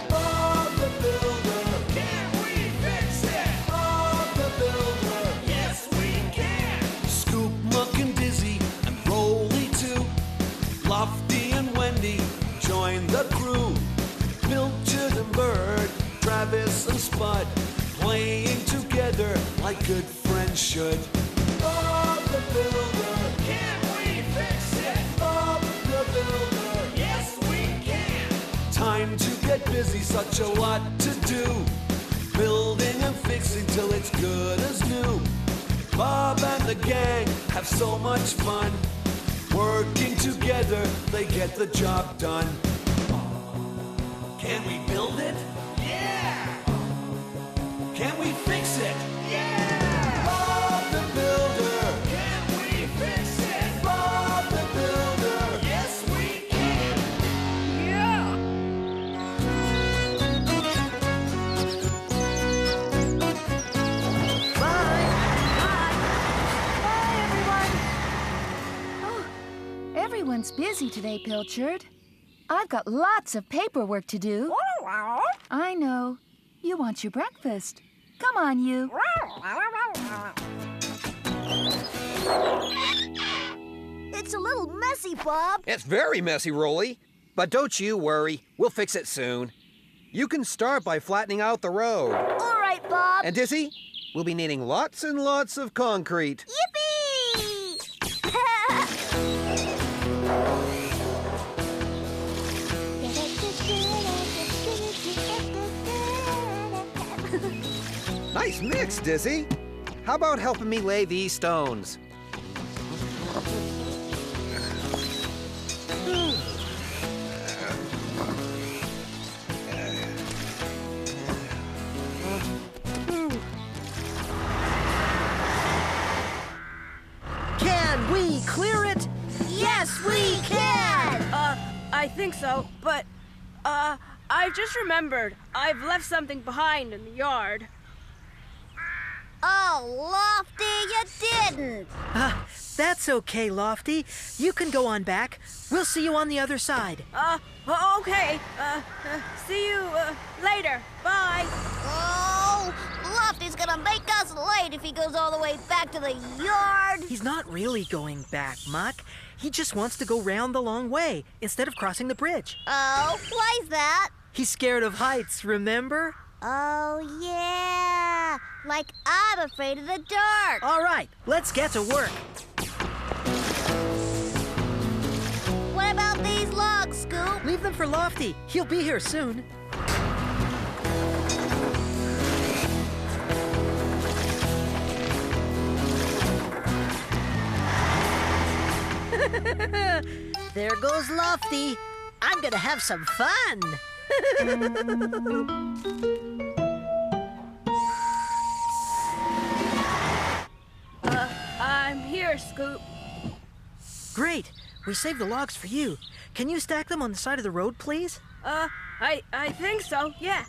Bob the Builder. Can we fix it? Bob the Builder. Yes, we can. Scoop, Muck, and Dizzy, and Rolly too. Lofty and Wendy join the crew. Pilchard and Bird, Travis and Spud, playing together like good friends should. Bob the Builder. Can we fix it? Bob the Builder. Yes, we can. Time to get busy, such a lot to do. Building and fixing till it's good as new. Bob and the gang have so much fun. Working together, they get the job done. Can we build it? Yeah! Can we fix it? Yeah! Bob the Builder! Can we fix it? Bob the Builder! Yes, we can! Yeah! Bye, everyone. Oh, everyone's busy today, Pilchard. I've got lots of paperwork to do. I know. You want your breakfast. Come on, you. It's a little messy, Bob. It's very messy, Rolly. But don't you worry. We'll fix it soon. You can start by flattening out the road. All right, Bob. And Dizzy, we'll be needing lots and lots of concrete. Yippee! Nice mix, Dizzy. How about helping me lay these stones? Can we clear it? Yes, we can! I think so, but, I've just remembered. I've left something behind in the yard. Oh, Lofty, you didn't. That's okay, Lofty. You can go on back. We'll see you on the other side. Okay. See you, later. Bye. Oh, Lofty's gonna make us late if he goes all the way back to the yard. He's not really going back, Muck. He just wants to go round the long way instead of crossing the bridge. Oh, why's that? He's scared of heights, remember? Oh, yeah. Like I'm afraid of the dark. All right, let's get to work. What about these logs, Scoop? Leave them for Lofty. He'll be here soon. There goes Lofty. I'm gonna have some fun. I'm here, Scoop. Great. We saved the logs for you. Can you stack them on the side of the road, please? I think so, yeah.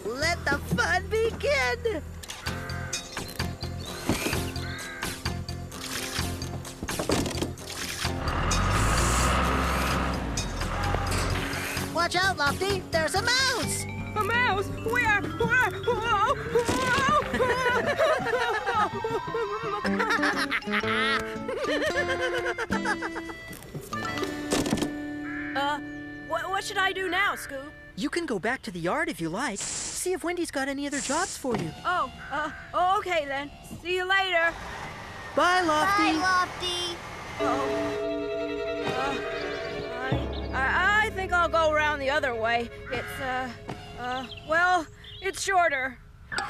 Let the fun begin! Watch out, Lofty! There's a mouse! A mouse? Where? What should I do now, Scoop? You can go back to the yard if you like. See if Wendy's got any other jobs for you. Okay then. See you later. Bye, Lofty. Bye, Lofty. I think I'll go around the other way. It's, well, it's shorter.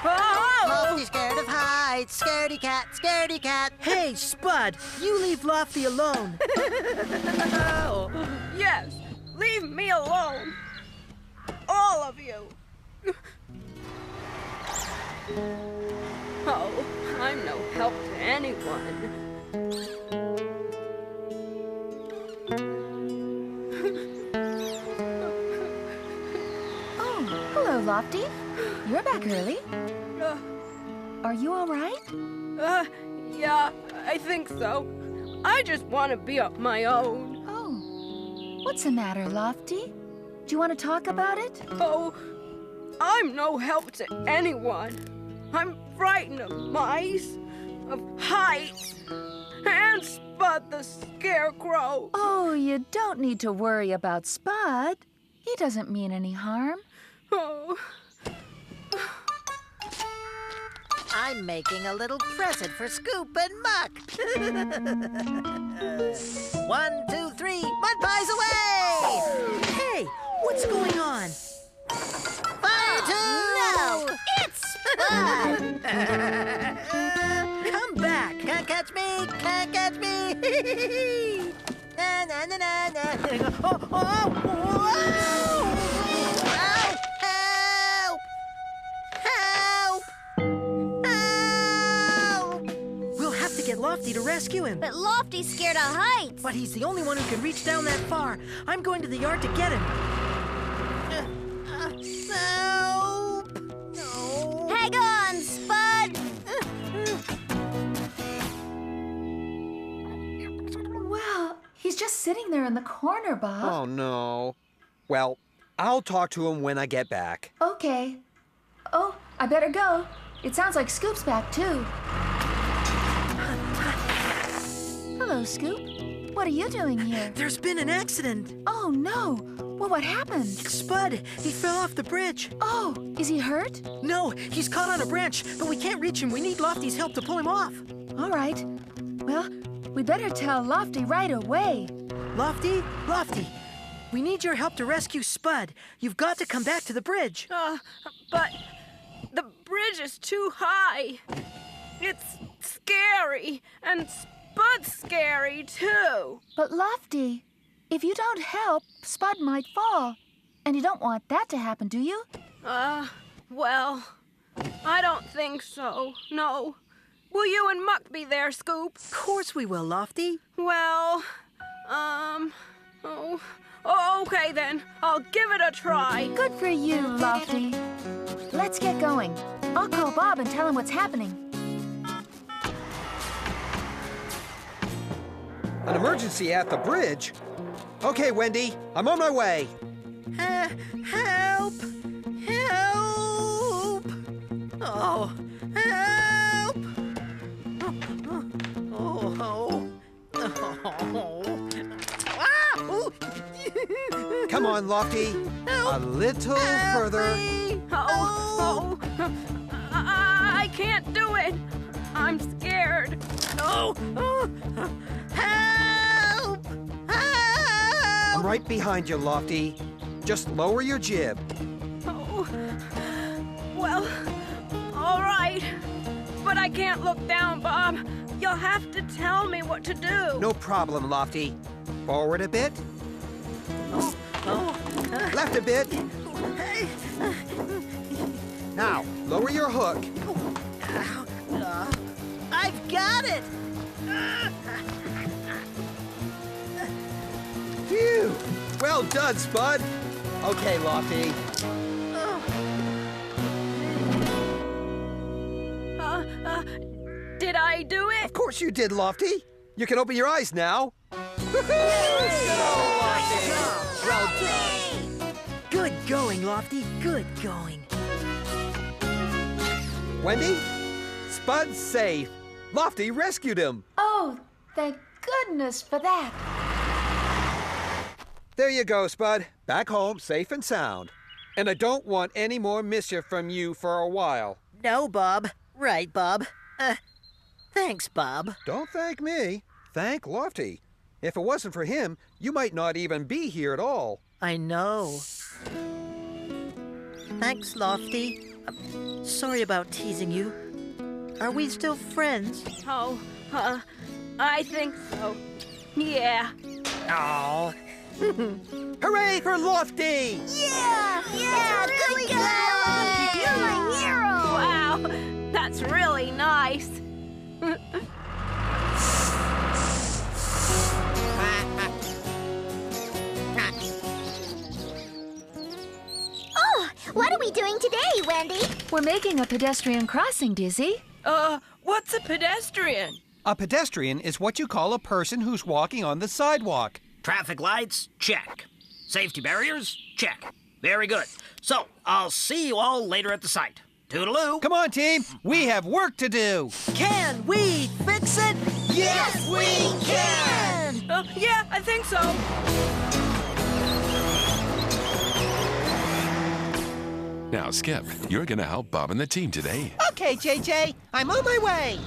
Oh! Lofty's scared of heights. Scaredy cat, scaredy cat. Hey, Spud, you leave Lofty alone. Yes, leave me alone. All of you. Oh, I'm no help to anyone. Oh, hello, Lofty. You're back early. Are you all right? Yeah, I think so. I just want to be on my own. Oh, what's the matter, Lofty? Do you want to talk about it? Oh, I'm no help to anyone. I'm frightened of mice, of heights, and Spud the Scarecrow. Oh, you don't need to worry about Spud. He doesn't mean any harm. Oh, I'm making a little present for Scoop and Muck. 1, 2, 3, mud pies away! Hey, what's going on? Fire no! It's Spud! Come back! Can't catch me! Can't catch me! Na na na na na! Oh, oh, whoa! Help! Help! Help! We'll have to get Lofty to rescue him. But Lofty's scared of heights. But he's the only one who can reach down that far. I'm going to the yard to get him. Help! No. Hang on, Spud! Well, he's just sitting there in the corner, Bob. Oh, no. Well, I'll talk to him when I get back. Okay. Oh, I better go. It sounds like Scoop's back, too. Hello, Scoop. What are you doing here? There's been an accident. Oh, no. Well, what happened? Spud, he fell off the bridge. Oh, is he hurt? No, he's caught on a branch, but we can't reach him. We need Lofty's help to pull him off. All right. Well, we better tell Lofty right away. Lofty, Lofty, we need your help to rescue Spud. You've got to come back to the bridge. but the bridge is too high. It's scary, and Spud's scary, too. But Lofty, if you don't help, Spud might fall. And you don't want that to happen, do you? Well, I don't think so, no. Will you and Muck be there, Scoop? Of course we will, Lofty. Well, okay then. I'll give it a try. Good for you, Lofty. Let's get going. I'll call Bob and tell him what's happening. An emergency at the bridge? Okay, Wendy, I'm on my way. Help! Help! Oh, help! Oh. Ah! Ooh. Come on, Lofty. A little further. I can't do it. I'm scared. Oh. Help! Help! I'm right behind you, Lofty. Just lower your jib. Oh, well, all right. But I can't look down, Bob. You'll have to tell me what to do. No problem, Lofty. Forward a bit. Left a bit. Now, lower your hook. I've got it! Phew! Well done, Spud. Okay, Lofty. Did I do it? Of course you did, Lofty. You can open your eyes now. Good going, Lofty. Good going. Wendy, Spud's safe. Lofty rescued him. Oh, thank goodness for that. There you go, Spud. Back home, safe and sound. And I don't want any more mischief from you for a while. No, Bob. Right, Bob. Thanks, Bob. Don't thank me. Thank Lofty. If it wasn't for him, you might not even be here at all. I know. Thanks, Lofty. Sorry about teasing you. Are we still friends? Oh, I think so. Yeah. Oh. Hooray for Lofty! Yeah, good going! You're my hero! Wow, that's really nice. Oh, what are we doing today, Wendy? We're making a pedestrian crossing, Dizzy. What's a pedestrian? A pedestrian is what you call a person who's walking on the sidewalk. Traffic lights? Check. Safety barriers? Check. Very good. So, I'll see you all later at the site. Toodaloo. Come on, team. We have work to do. Can we fix it? Yes, we can! Yeah, I think so. Now, Skip, you're going to help Bob and the team today. Okay, JJ, I'm on my way.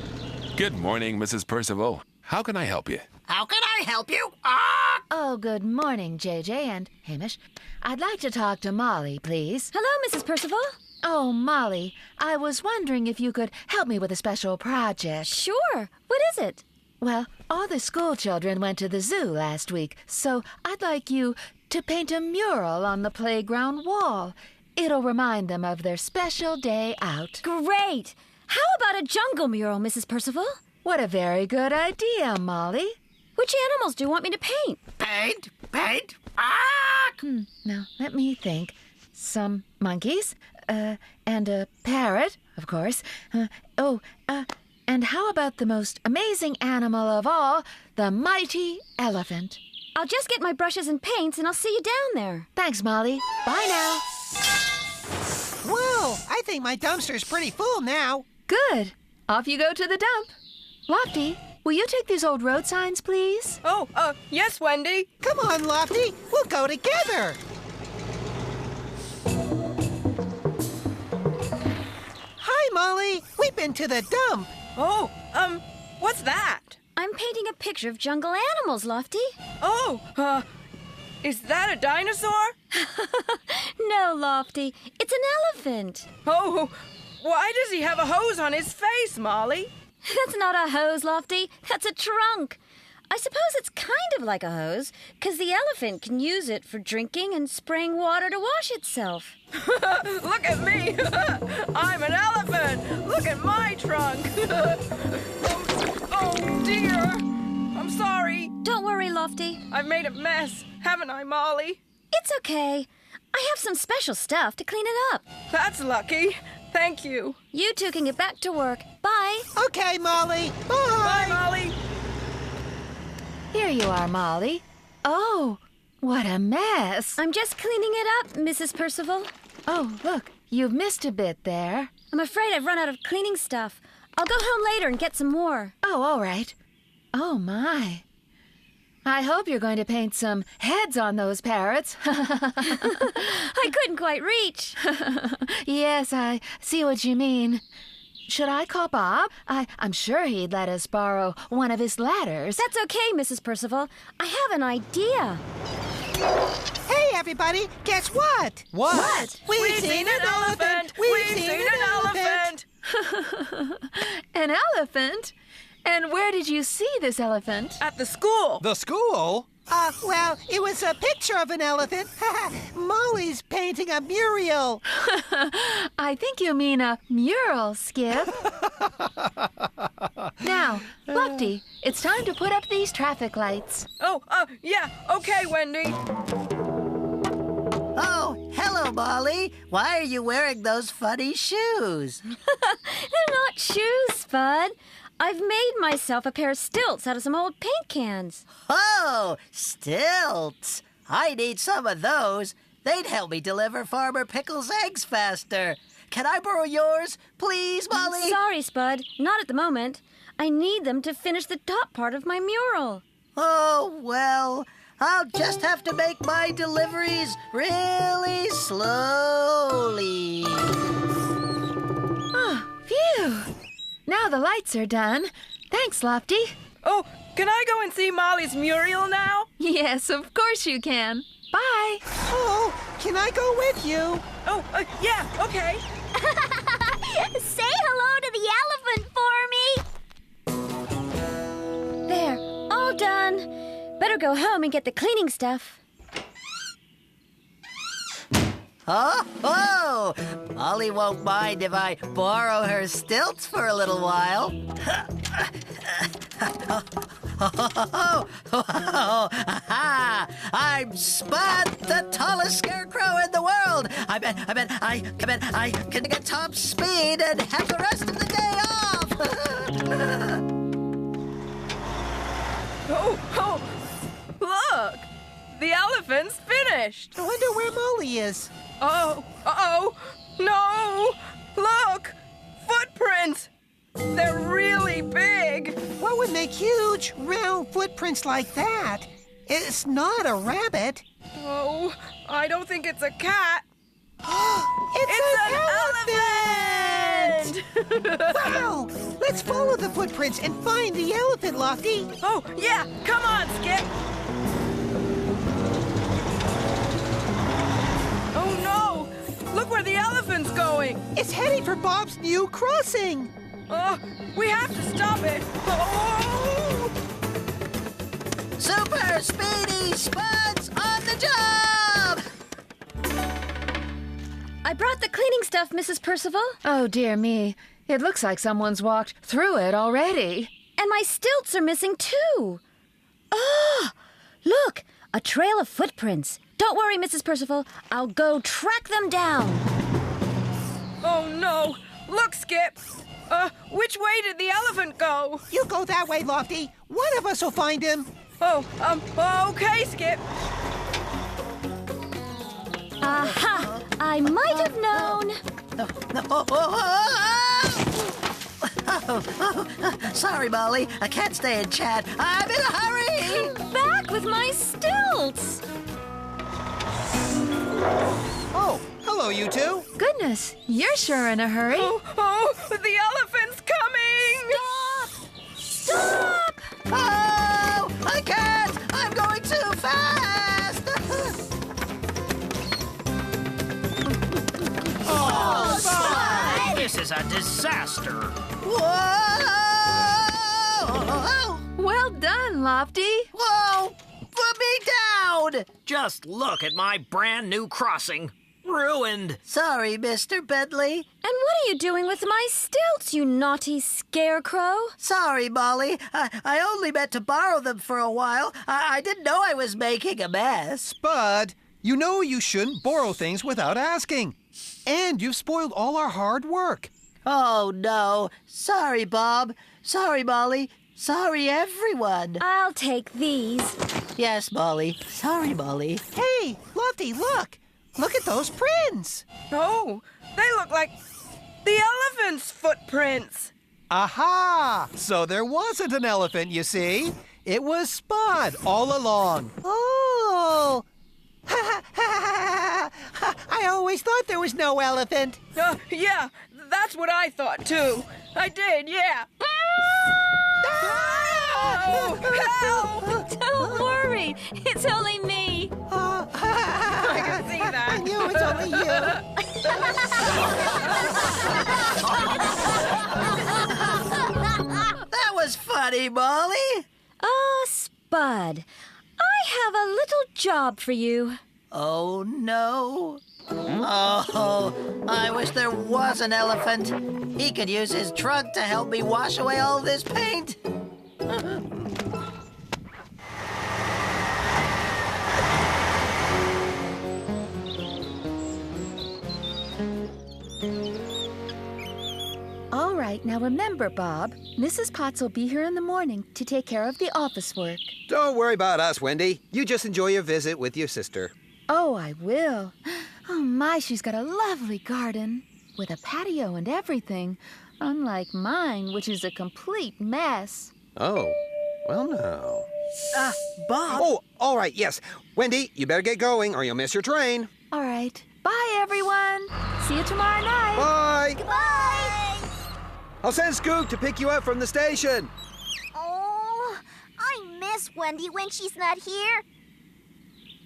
Good morning, Mrs. Percival. How can I help you? How can I help you? Ah! Oh, good morning, JJ and Hamish. I'd like to talk to Molly, please. Hello, Mrs. Percival. Oh, Molly, I was wondering if you could help me with a special project. Sure. What is it? Well, all the school children went to the zoo last week, so I'd like you to paint a mural on the playground wall. It'll remind them of their special day out. Great. How about a jungle mural, Mrs. Percival? What a very good idea, Molly. Which animals do you want me to paint? Paint? Paint? Ah! Now, let me think. Some monkeys, and a parrot, of course. And how about the most amazing animal of all, the mighty elephant? I'll just get my brushes and paints and I'll see you down there. Thanks, Molly. Bye now. Whoa, I think my dumpster's pretty full now. Good. Off you go to the dump. Lofty, will you take these old road signs, please? Oh, yes, Wendy. Come on, Lofty, we'll go together. Hi, Molly. We've been to the dump. Oh, what's that? I'm painting a picture of jungle animals, Lofty. Oh, is that a dinosaur? No, Lofty. It's an elephant. Oh, why does he have a hose on his face, Molly? That's not a hose, Lofty. That's a trunk. I suppose it's kind of like a hose, 'cause the elephant can use it for drinking and spraying water to wash itself. Look at me. I'm an elephant. Look at my trunk. Oh, dear. I'm sorry. Don't worry, Lofty. I've made a mess, haven't I, Molly? It's okay. I have some special stuff to clean it up. That's lucky. Thank you. You two can get back to work. Bye. Okay, Molly. Bye, Bye. Molly. Here you are, Molly. Oh, what a mess. I'm just cleaning it up, Mrs. Percival. Oh, look, you've missed a bit there. I'm afraid I've run out of cleaning stuff. I'll go home later and get some more. Oh, all right. Oh, my. I hope you're going to paint some heads on those parrots. I couldn't quite reach. Yes, I see what you mean. Should I call Bob? I'm sure he'd let us borrow one of his ladders. That's okay, Mrs. Percival. I have an idea. Hey, everybody, guess what? What? We've seen an elephant. We've seen an elephant. An elephant? And where did you see this elephant? At the school. The school? Well, it was a picture of an elephant. Molly's painting a mural. I think you mean a mural, Skip. Now, Lofty, it's time to put up these traffic lights. Oh, yeah. Okay, Wendy. Oh, hello, Molly. Why are you wearing those funny shoes? They're not shoes, Spud. I've made myself a pair of stilts out of some old paint cans. Oh, stilts. I need some of those. They'd help me deliver Farmer Pickle's eggs faster. Can I borrow yours, please, Molly? Sorry, Spud. Not at the moment. I need them to finish the top part of my mural. Oh, well, I'll just have to make my deliveries really slowly. Oh, phew. Now the lights are done. Thanks, Lofty. Oh, can I go and see Molly's mural now? Yes, of course you can. Bye. Oh, can I go with you? Oh, yeah, okay. Say hello to the elephant for me. There, all done. Better go home and get the cleaning stuff. Oh, Molly won't mind if I borrow her stilts for a little while. I'm Spud, the tallest scarecrow in the world. I can get top speed and have the rest of the day off. the elephant's finished. I wonder where Molly is. Uh-oh. No! Look! Footprints! They're really big. What would make huge, round footprints like that? It's not a rabbit. Oh, I don't think it's a cat. It's an elephant! Wow! Let's follow the footprints and find the elephant, Lofty. Oh, yeah! Come on, Skip! Oh, no! Look where the elephant's going! It's heading for Bob's new crossing. We have to stop it! Oh! Super Speedy Spuds on the job! I brought the cleaning stuff, Mrs. Percival. Oh, dear me. It looks like someone's walked through it already. And my stilts are missing, too. Oh, look, a trail of footprints. Don't worry, Mrs. Percival. I'll go track them down. Oh, no! Look, Skip! Which way did the elephant go? You go that way, Lofty. One of us will find him. Okay, Skip. Aha! I might have known. Sorry, Molly. I can't stay and chat. I'm in a hurry. Back with my stilts. Oh, hello, you two. Goodness, you're sure in a hurry. Oh, the elephant's coming! Stop! Oh, I can't. I'm going too fast. This is a disaster. Whoa! Well done, Lofty. Whoa! Put me down! Just look at my brand new crossing. Ruined. Sorry, Mr. Bentley. And what are you doing with my stilts, you naughty scarecrow? Sorry, Molly. I only meant to borrow them for a while. I didn't know I was making a mess. Spud, you know you shouldn't borrow things without asking. And you've spoiled all our hard work. Oh, no. Sorry, Bob. Sorry, Molly. Sorry, everyone. I'll take these. Yes, Molly. Sorry, Molly. Hey, Lofty, look. Look at those prints. Oh, they look like the elephant's footprints. Aha! So there wasn't an elephant, you see. It was Spud all along. Oh. I always thought there was no elephant. Yeah, that's what I thought, too. I did, yeah. Oh, help! Don't worry, it's only me. I can see that. I knew it was only you. That was funny, Molly. Oh, Spud, I have a little job for you. Oh, no. Oh, I wish there was an elephant. He could use his trunk to help me wash away all this paint. All right, now remember, Bob, Mrs. Potts will be here in the morning to take care of the office work. Don't worry about us, Wendy. You just enjoy your visit with your sister. Oh, I will. Oh, my, she's got a lovely garden with a patio and everything, unlike mine, which is a complete mess. Oh, well, no. Bob. Oh, all right, yes. Wendy, you better get going or you'll miss your train. All right. Bye, everyone. See you tomorrow night. Bye. Bye! I'll send Scoop to pick you up from the station. Oh, I miss Wendy when she's not here.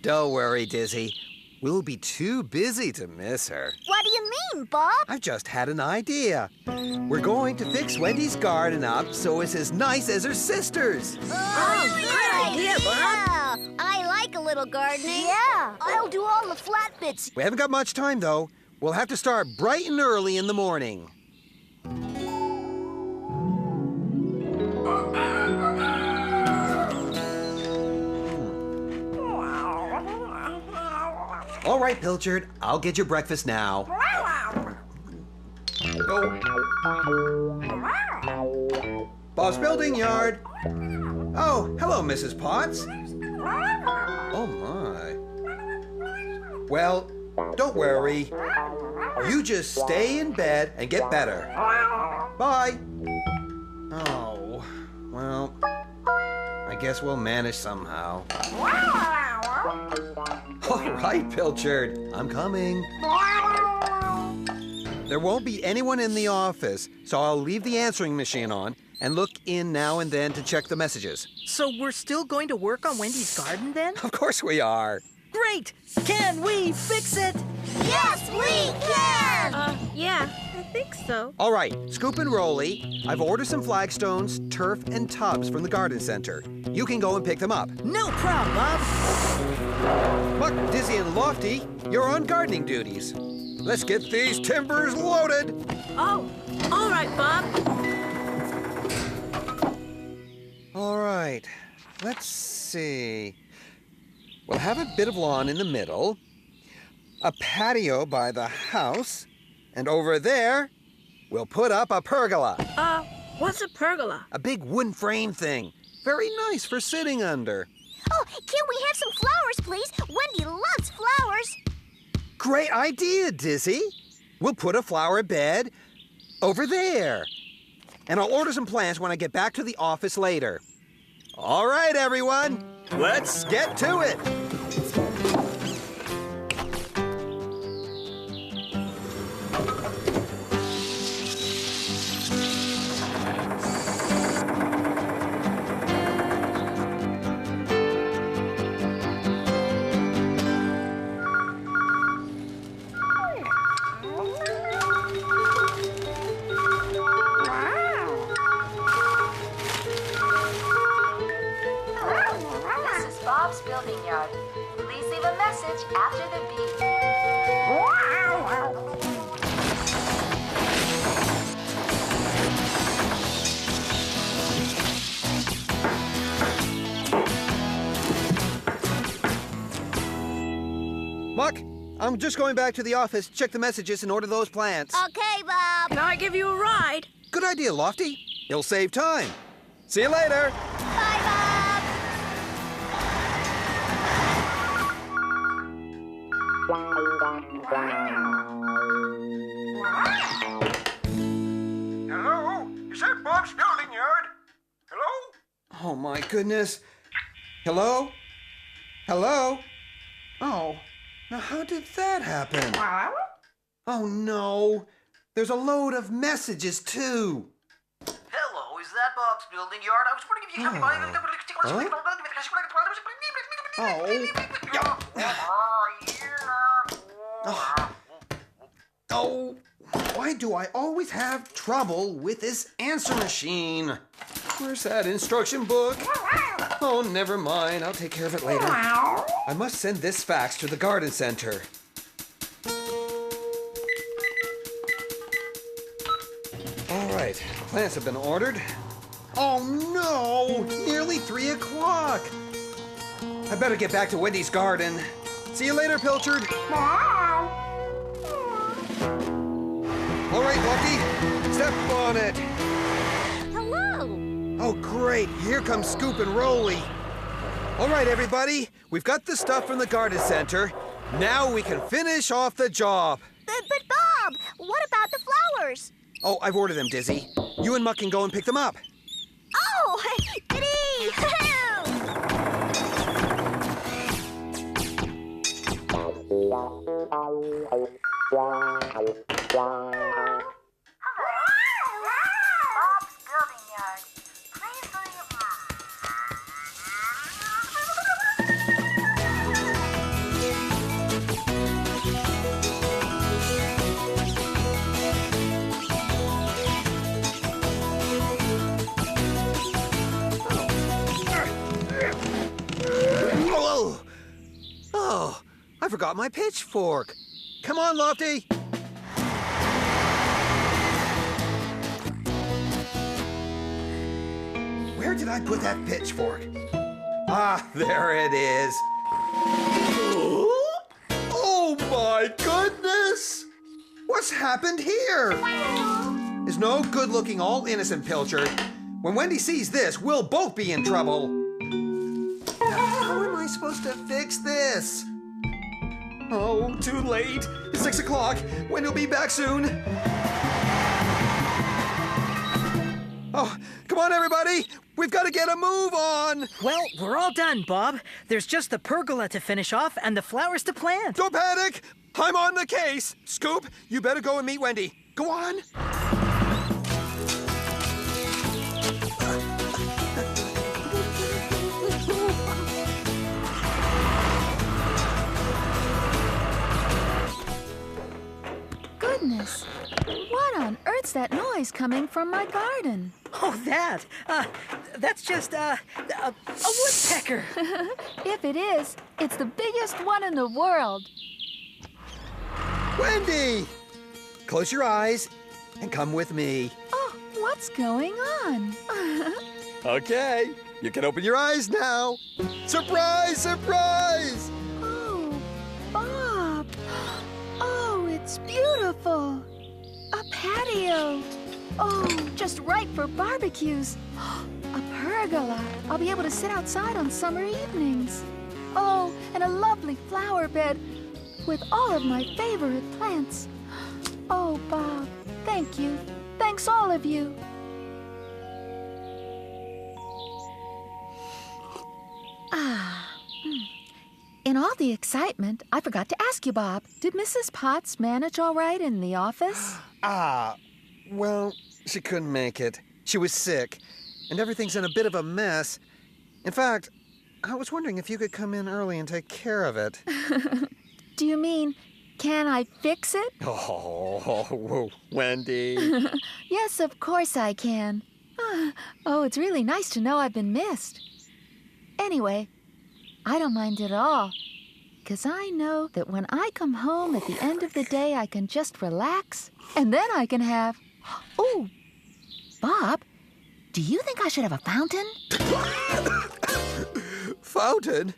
Don't worry, Dizzy. We'll be too busy to miss her. What do you mean, Bob? I've just had an idea. We're going to fix Wendy's garden up so it's as nice as her sister's. Oh, good idea, Bob. I like a little gardening. Yeah, I'll do all the flat bits. We haven't got much time, though. We'll have to start bright and early in the morning. All right, Pilchard, I'll get your breakfast now. Go. Bob's Building Yard. Oh, hello, Mrs. Potts. Oh, my. Well, don't worry. You just stay in bed and get better. Bye. Oh, well, I guess we'll manage somehow. All right, Pilchard, I'm coming. There won't be anyone in the office, so I'll leave the answering machine on and look in now and then to check the messages. So we're still going to work on Wendy's garden then? Of course we are. Great! Can we fix it? Yes, we can! Yeah, I think so. All right, Scoop and Rolly, I've ordered some flagstones, turf, and tubs from the garden center. You can go and pick them up. No problem, Bob. Muck, Dizzy, and Lofty, you're on gardening duties. Let's get these timbers loaded. Oh, all right, Bob. All right, let's see. We'll have a bit of lawn in the middle, a patio by the house, and over there, we'll put up a pergola. What's a pergola? A big wooden frame thing. Very nice for sitting under. Oh, can we have some flowers, please? Wendy loves flowers. Great idea, Dizzy. We'll put a flower bed over there. And I'll order some plants when I get back to the office later. All right, everyone. Let's get to it. This is Bob's building yard. Please leave a message after the beep. Muck, I'm just going back to the office, check the messages, and order those plants. Okay, Bob. Can I give you a ride? Good idea, Lofty. It'll save time. See you later. Bye, Bob. Hello? Is that Bob's building yard? Hello? Oh, my goodness. Hello? Hello? Oh, now how did that happen? Oh, no. There's a load of messages, too. Hello, is that Bob's building yard? I was wondering if you can buy Oh, why do I always have trouble with this answer machine? Where's that instruction book? Oh, never mind. I'll take care of it later. I must send this fax to the garden center. All right, plants have been ordered. Oh, no! Nearly 3 o'clock. I better get back to Wendy's garden. See you later, Pilchard. All right, Lucky, step on it. Hello. Oh, great. Here comes Scoop and Rolly. All right, everybody. We've got the stuff from the garden center. Now we can finish off the job. But Bob, what about the flowers? Oh, I've ordered them, Dizzy. You and Muck can go and pick them up. Oh, goody! Bob's building yard. Please leave. Oh, oh, I forgot my pitchfork. Come on, Lofty. Where did I put that pitchfork? Ah, there it is. Oh my goodness! What's happened here? Is no good looking all innocent, Pilchard. When Wendy sees this, we'll both be in trouble. Now, how am I I supposed to fix this? Oh, too late. It's 6 o'clock. Wendy will be back soon. Oh, come on, everybody. We've got to get a move on. Well, we're all done, Bob. There's just the pergola to finish off and the flowers to plant. Don't panic. I'm on the case. Scoop, you better go and meet Wendy. Go on. Goodness, what on earth's that noise coming from my garden? Oh, that's just a woodpecker. If it is, it's the biggest one in the world. Wendy! Close your eyes and come with me. Oh, what's going on? Okay, you can open your eyes now. Surprise, surprise! Oh, Bob. Oh, it's beautiful. A patio. Oh, just right for barbecues. A pergola. I'll be able to sit outside on summer evenings. Oh, and a lovely flower bed with all of my favorite plants. Oh, Bob, thank you. Thanks, all of you. In all the excitement, I forgot to ask you, Bob. Did Mrs. Potts manage all right in the office? Well, she couldn't make it. She was sick, and everything's in a bit of a mess. In fact, I was wondering if you could come in early and take care of it. Do you mean, can I fix it? Oh, Wendy. Yes, of course I can. Oh, it's really nice to know I've been missed. Anyway, I don't mind at all, because I know that when I come home at the end of the day, I can just relax, and then I can have... Oh, Bob, do you think I should have a fountain? Fountain?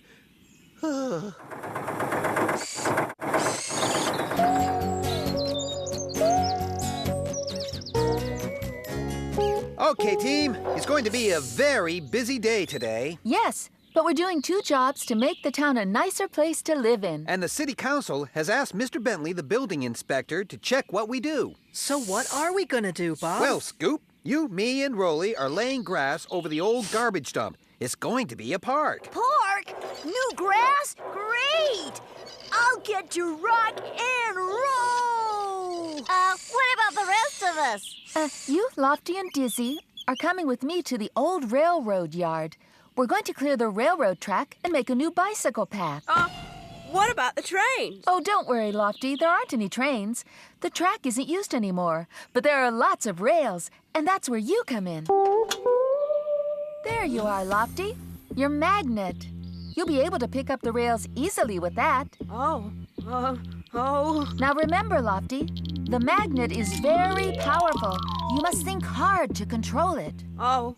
Okay, team. It's going to be a very busy day today. Yes, but we're doing 2 jobs to make the town a nicer place to live in. And the city council has asked Mr. Bentley, the building inspector, to check what we do. So what are we gonna do, Bob? Well, Scoop, you, me, and Rolly are laying grass over the old garbage dump. It's going to be a park. Park? New grass? Great! I'll get to rock and roll! What about the rest of us? You, Lofty, and Dizzy are coming with me to the old railroad yard. We're going to clear the railroad track and make a new bicycle path. What about the trains? Oh, don't worry, Lofty. There aren't any trains. The track isn't used anymore. But there are lots of rails, and that's where you come in. There you are, Lofty. Your magnet. You'll be able to pick up the rails easily with that. Oh. Now remember, Lofty, the magnet is very powerful. You must think hard to control it. Oh,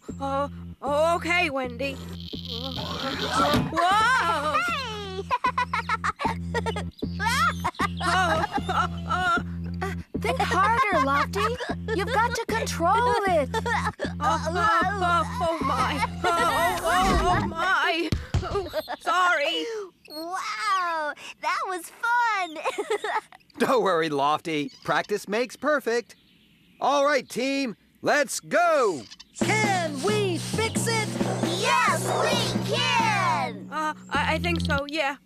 okay, Wendy. Whoa! Think harder, Lofty. You've got to control it. Oh my. Oh my. Oh, sorry. Wow, that was fun! Don't worry, Lofty. Practice makes perfect. All right, team, let's go. Can we fix it? Yes, we can! I think so, yeah.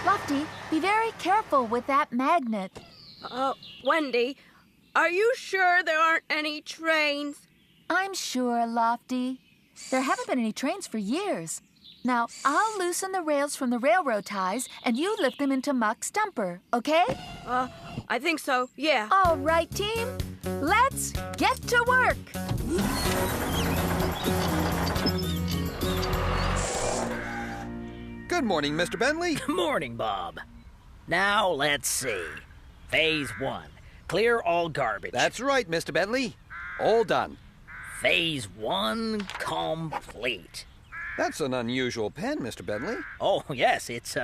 Lofty, be very careful with that magnet. Wendy, are you sure there aren't any trains? I'm sure, Lofty. There haven't been any trains for years. Now, I'll loosen the rails from the railroad ties, and you lift them into Muck's dumper, okay? I think so, yeah. All right, team. Let's get to work. Good morning, Mr. Bentley. Good morning, Bob. Now, let's see. Phase 1. Clear all garbage. That's right, Mr. Bentley. All done. Phase 1 complete. That's an unusual pen, Mr. Bentley. Oh, yes, it's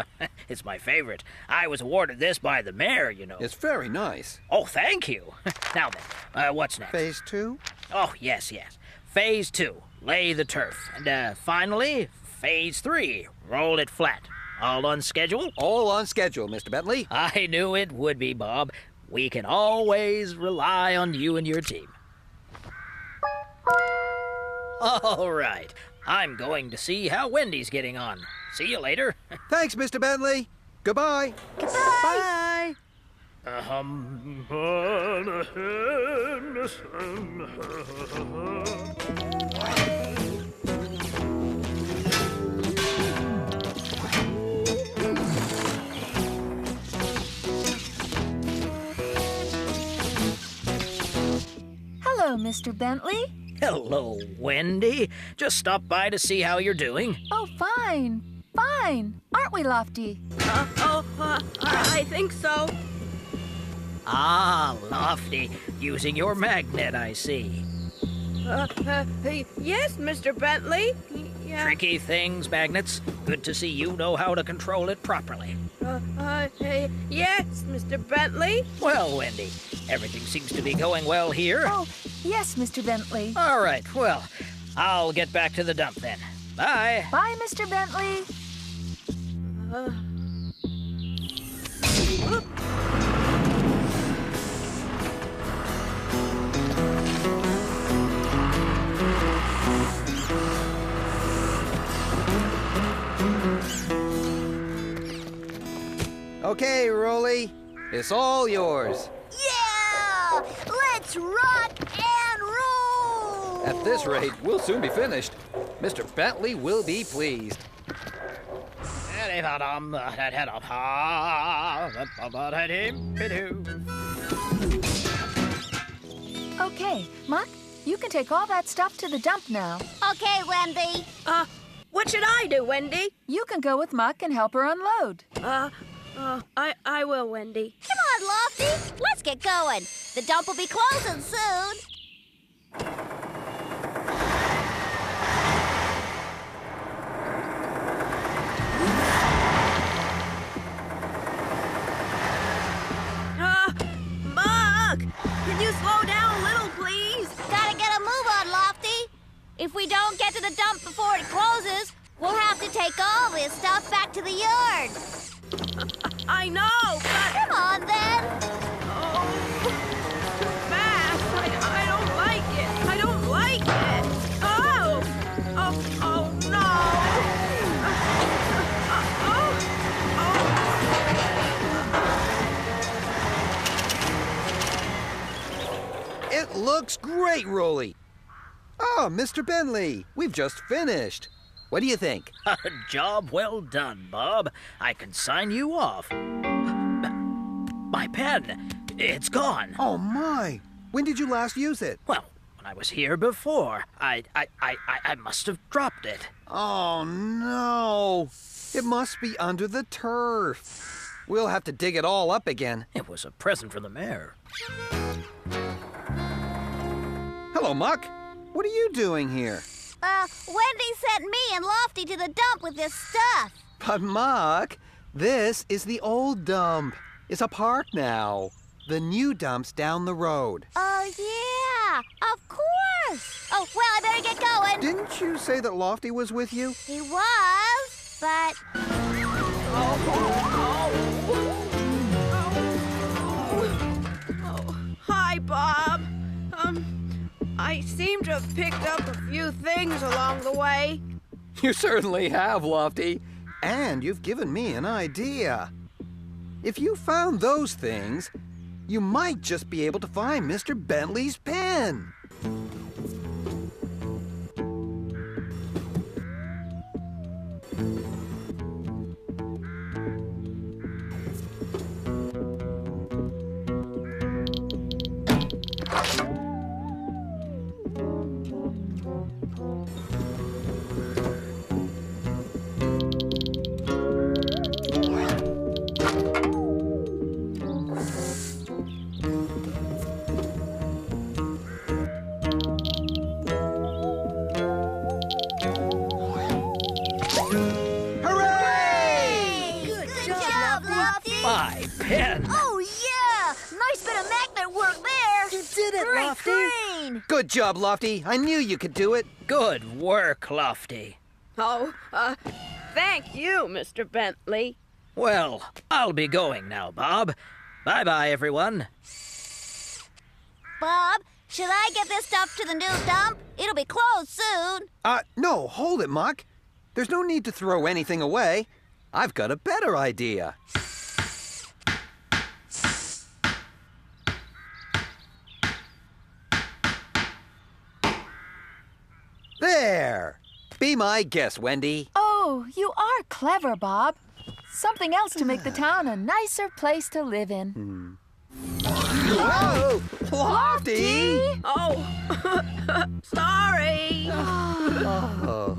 my favorite. I was awarded this by the mayor, you know. It's very nice. Oh, thank you. Now then, what's next? Phase 2? Oh, yes. Phase 2, lay the turf. And finally, Phase 3, roll it flat. All on schedule? All on schedule, Mr. Bentley. I knew it would be, Bob. We can always rely on you and your team. All right. I'm going to see how Wendy's getting on. See you later. Thanks, Mr. Bentley. Goodbye. Bye. Hello, Mr. Bentley. Hello, Wendy. Just stopped by to see how you're doing. Oh, fine. Fine. Aren't we, Lofty? I think so. Ah, Lofty. Using your magnet, I see. Yes, Mr. Bentley. Yeah. Tricky things, magnets. Good to see you know how to control it properly. Yes, Mr. Bentley. Well, Wendy, everything seems to be going well here. Oh, yes, Mr. Bentley. All right, well, I'll get back to the dump then. Bye. Bye, Mr. Bentley. Okay, Rolly. It's all yours. Yeah! Let's rock and roll! At this rate, we'll soon be finished. Mr. Bentley will be pleased. Okay, Muck, you can take all that stuff to the dump now. Okay, Wendy. What should I do, Wendy? You can go with Muck and help her unload. I will, Wendy. Come on, Lofty. Let's get going. The dump will be closing soon. Buck! Can you slow down a little, please? Gotta get a move on, Lofty. If we don't get to the dump before it closes, we'll have to take all this stuff back to the yard. I know, but... Come on, then. Oh, too fast. I don't like it. I don't like it. Oh, no. It looks great, Rolly. Oh, Mr. Bentley, we've just finished. What do you think? A job well done, Bob. I can sign you off. My pen, it's gone. Oh, my. When did you last use it? Well, when I was here before, I must have dropped it. Oh, no. It must be under the turf. We'll have to dig it all up again. It was a present from the mayor. Hello, Muck. What are you doing here? Wendy sent me and Lofty to the dump with this stuff. But, Muck, this is the old dump. It's a park now. The new dump's down the road. Oh, yeah. Of course. Oh, well, I better get going. Didn't you say that Lofty was with you? He was, but... Hi, Bob. I seem to have picked up a few things along the way. You certainly have, Lofty. And you've given me an idea. If you found those things, you might just be able to find Mr. Bentley's pen. Good job, Lofty. I knew you could do it. Good work, Lofty. Oh, thank you, Mr. Bentley. Well, I'll be going now, Bob. Bye-bye, everyone. Bob, should I get this stuff to the new dump? It'll be closed soon. No, hold it, Muck. There's no need to throw anything away. I've got a better idea. There! Be my guest, Wendy. Oh, you are clever, Bob. Something else to make the town a nicer place to live in. Whoa! Lofty! Oh, sorry. Oh.